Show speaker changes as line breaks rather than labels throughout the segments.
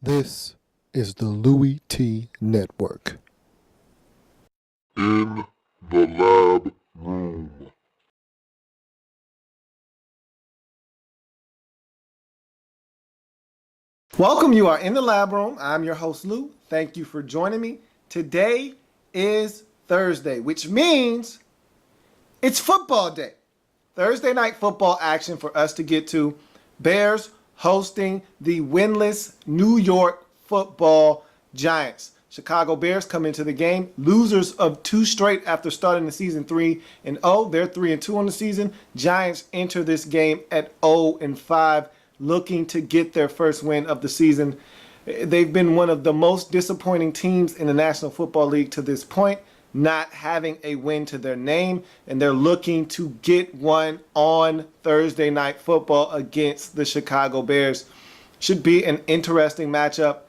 This is the Louie T Network.
In the lab room.
Welcome, you are in the lab room. I'm your host, Lou. Thank you for joining me. Today is Thursday, which means it's football day. Thursday night football action for us to get to. Bears hosting the winless New York Football Giants. Chicago Bears come into the game, losers of two straight after starting the season 3-0. They're 3-2 on the season. Giants enter this game at 0-5, looking to get their first win of the season. They've been one of the most disappointing teams in the National Football League to this point, not having a win to their name, and they're looking to get one on Thursday night football against the Chicago Bears. Should be an interesting matchup.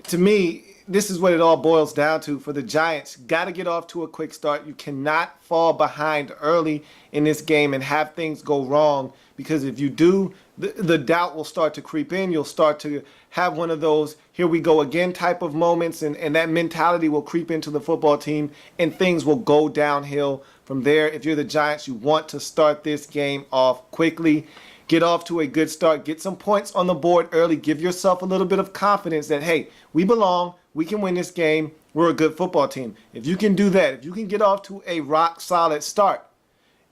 To me, this is what it all boils down to for the Giants. Got to get off to a quick start. You cannot fall behind early in this game and have things go wrong, because if you do, the doubt will start to creep in. You'll start to have one of those here we go again type of moments, and that mentality will creep into the football team, and things will go downhill from there. If you're the Giants, you want to start this game off quickly. Get off to a good start. Get some points on the board early. Give yourself a little bit of confidence that, hey, we belong. We can win this game. We're a good football team. If you can do that, if you can get off to a rock-solid start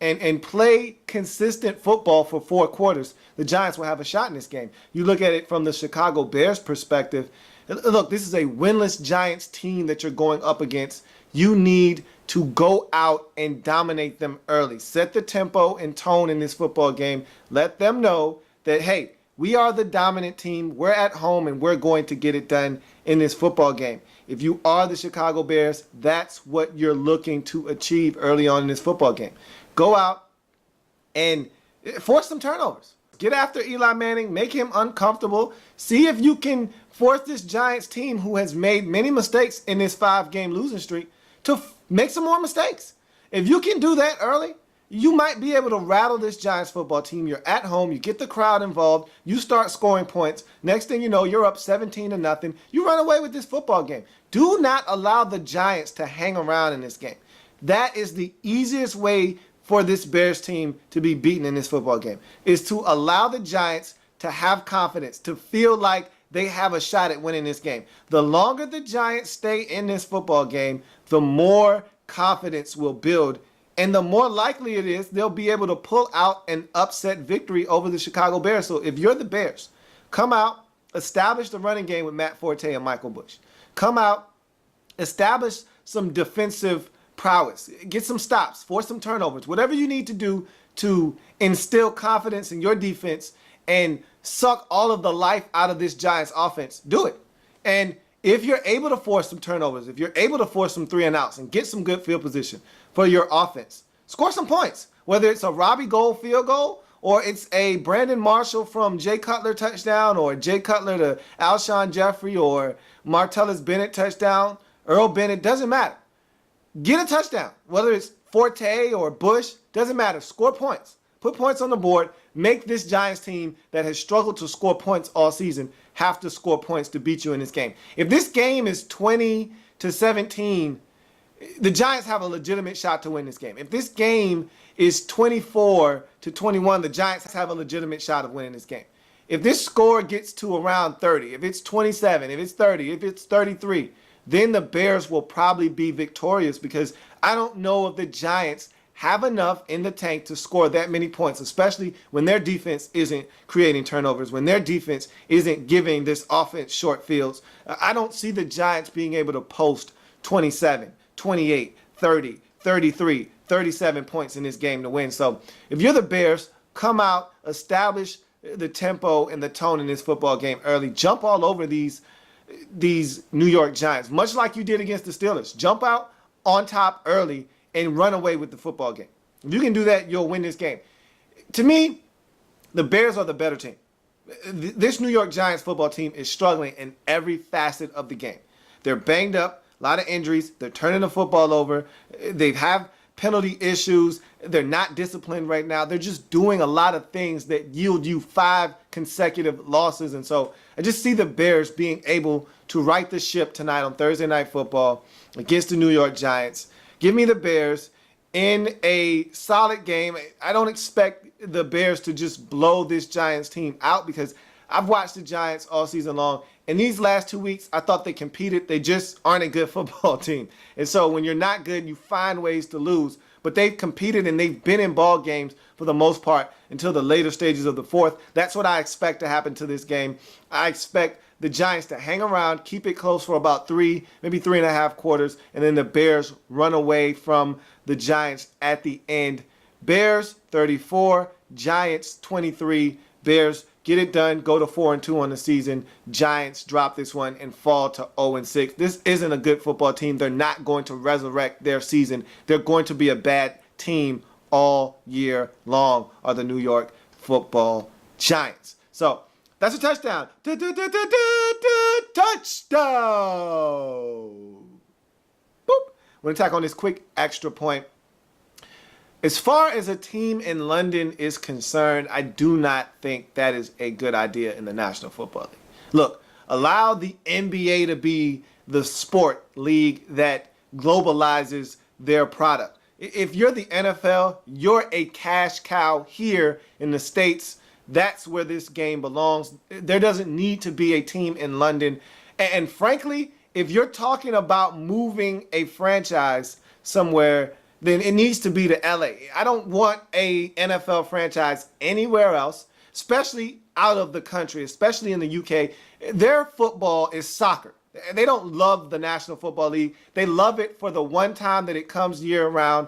and play consistent football for 4 quarters, the Giants will have a shot in this game. You look at it from the Chicago Bears perspective. Look, this is a winless Giants team that you're going up against. You need to go out and dominate them early. Set the tempo and tone in this football game. Let them know that, hey, we are the dominant team. We're at home, and we're going to get it done in this football game. If you are the Chicago Bears, that's what you're looking to achieve early on in this football game. Go out and force some turnovers. Get after Eli Manning. Make him uncomfortable. See if you can force this Giants team, who has made many mistakes in this 5-game losing streak, to make some more mistakes. If you can do that early, you might be able to rattle this Giants football team. You're at home. You get the crowd involved. You start scoring points. Next thing you know, you're up 17-0. You run away with this football game. Do not allow the Giants to hang around in this game. That is the easiest way for this Bears team to be beaten in this football game, is to allow the Giants to have confidence, to feel like they have a shot at winning this game. The longer the Giants stay in this football game, the more confidence will build, and the more likely it is they'll be able to pull out an upset victory over the Chicago Bears. So if you're the Bears, come out, establish the running game with Matt Forte and Michael Bush. Come out, establish some defensive prowess. Get some stops, force some turnovers, whatever you need to do to instill confidence in your defense and suck all of the life out of this Giants offense. Do it. And if you're able to force some turnovers, if you're able to force some 3-and-outs and get some good field position for your offense, score some points. Whether it's a Robbie Gould field goal, or it's a Brandon Marshall from Jay Cutler touchdown, or Jay Cutler to Alshon Jeffrey, or Martellus Bennett touchdown, Earl Bennett, doesn't matter. Get a touchdown. Whether it's Forte or Bush, doesn't matter. Score points. Put points on the board. Make this Giants team that has struggled to score points all season have to score points to beat you in this game. If this game is 20-17, the Giants have a legitimate shot to win this game. If this game is 24-21, the Giants have a legitimate shot of winning this game. If this score gets to around 30, if it's 27, if it's 30, if it's 33, then the Bears will probably be victorious, because I don't know if the Giants have enough in the tank to score that many points, especially when their defense isn't creating turnovers, when their defense isn't giving this offense short fields. I don't see the Giants being able to post 27, 28, 30, 33, 37 points in this game to win. So if you're the Bears, come out, establish the tempo and the tone in this football game early. Jump all over these New York Giants, much like you did against the Steelers. Jump out on top early and run away with the football game. If you can do that, you'll win this game. To me, the Bears are the better team. This New York Giants football team is struggling in every facet of the game. They're banged up, a lot of injuries. They're turning the football over. They have penalty issues. They're not disciplined right now. They're just doing a lot of things that yield you 5 consecutive losses. And so I just see the Bears being able to right the ship tonight on Thursday Night Football against the New York Giants. Give me the Bears in a solid game. I don't expect the Bears to just blow this Giants team out because I've watched the Giants all season long. In these last 2 weeks, I thought they competed. They just aren't a good football team. And so when you're not good, you find ways to lose. But they've competed and they've been in ball games for the most part until the later stages of the fourth. That's what I expect to happen to this game. I expect the Giants to hang around, keep it close for about 3, maybe 3.5 quarters, and then the Bears run away from the Giants at the end. Bears 34, Giants 23. Bears get it done, go to 4-2 on the season. Giants drop this one and fall to 0-6. This isn't a good football team. They're not going to resurrect their season. They're going to be a bad team all year long, are the New York Football Giants. So that's a touchdown. Touchdown. Boop. I'm going to tack on this quick extra point. As far as a team in London is concerned, I do not think that is a good idea in the National Football League. Look, allow the NBA to be the sport league that globalizes their product. If you're the NFL, you're a cash cow here in the States. That's where this game belongs. There doesn't need to be a team in London. And frankly, if you're talking about moving a franchise somewhere, then it needs to be to L.A. I don't want a NFL franchise anywhere else, especially out of the country, especially in the UK. Their football is soccer. They don't love the National Football League. They love it for the one time that it comes year round.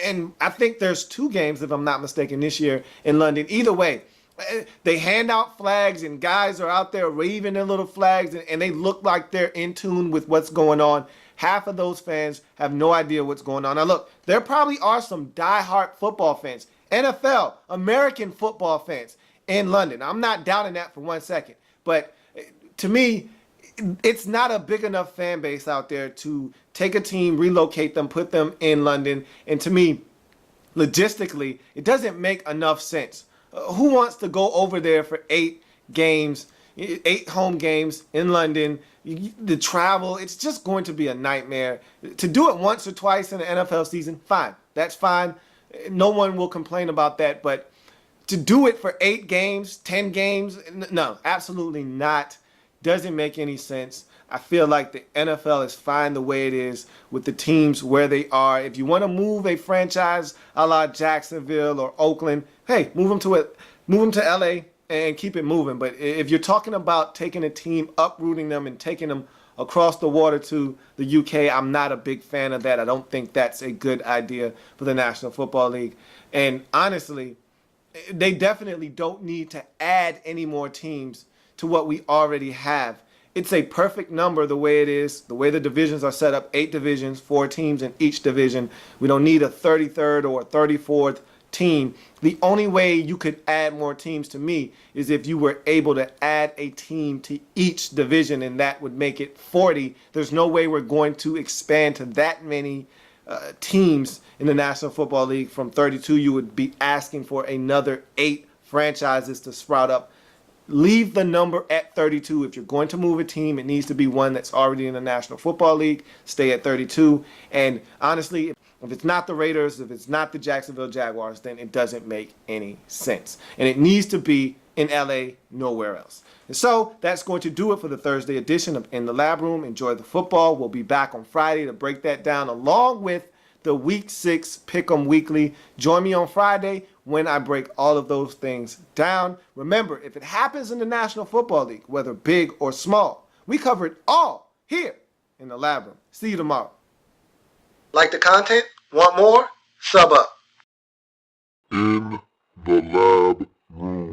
And I think there's 2 games, if I'm not mistaken, this year in London. Either way, they hand out flags and guys are out there waving their little flags and they look like they're in tune with what's going on. Half of those fans have no idea what's going on. Now, look, there probably are some diehard football fans, NFL, American football fans in London. I'm not doubting that for 1 second. But to me, it's not a big enough fan base out there to take a team, relocate them, put them in London. And to me, logistically, it doesn't make enough sense. Who wants to go over there for 8 games, 8 home games in London? The travel, it's just going to be a nightmare. To do it once or twice in the NFL season, fine. That's fine. No one will complain about that. But to do it for 8 games, 10 games, no, absolutely not. Doesn't make any sense. I feel like the NFL is fine the way it is with the teams where they are. If you want to move a franchise a la Jacksonville or Oakland, hey, move them to L.A. and keep it moving. But if you're talking about taking a team, uprooting them and taking them across the water to the UK, I'm not a big fan of that. I don't think that's a good idea for the National Football League. And honestly, they definitely don't need to add any more teams to what we already have. It's a perfect number the way it is, the way the divisions are set up, 8 divisions, 4 teams in each division. We don't need a 33rd or a 34th team. The only way you could add more teams to me is if you were able to add a team to each division, and that would make it 40. There's no way we're going to expand to that many teams in the National Football League. From 32, you would be asking for another 8 franchises to sprout up. Leave the number at 32. If you're going to move a team, it needs to be one that's already in the National Football League. Stay at 32. And honestly, if it's not the Raiders, if it's not the Jacksonville Jaguars, then it doesn't make any sense. And it needs to be in LA, nowhere else. And so that's going to do it for the Thursday edition of In the Lab Room. Enjoy the football. We'll be back on Friday to break that down along with the Week 6 Pick'em Weekly. Join me on Friday when I break all of those things down. Remember, if it happens in the National Football League, whether big or small, we cover it all here in the Lab Room. See you tomorrow. Like the content? Want more? Sub up.
In the lab room.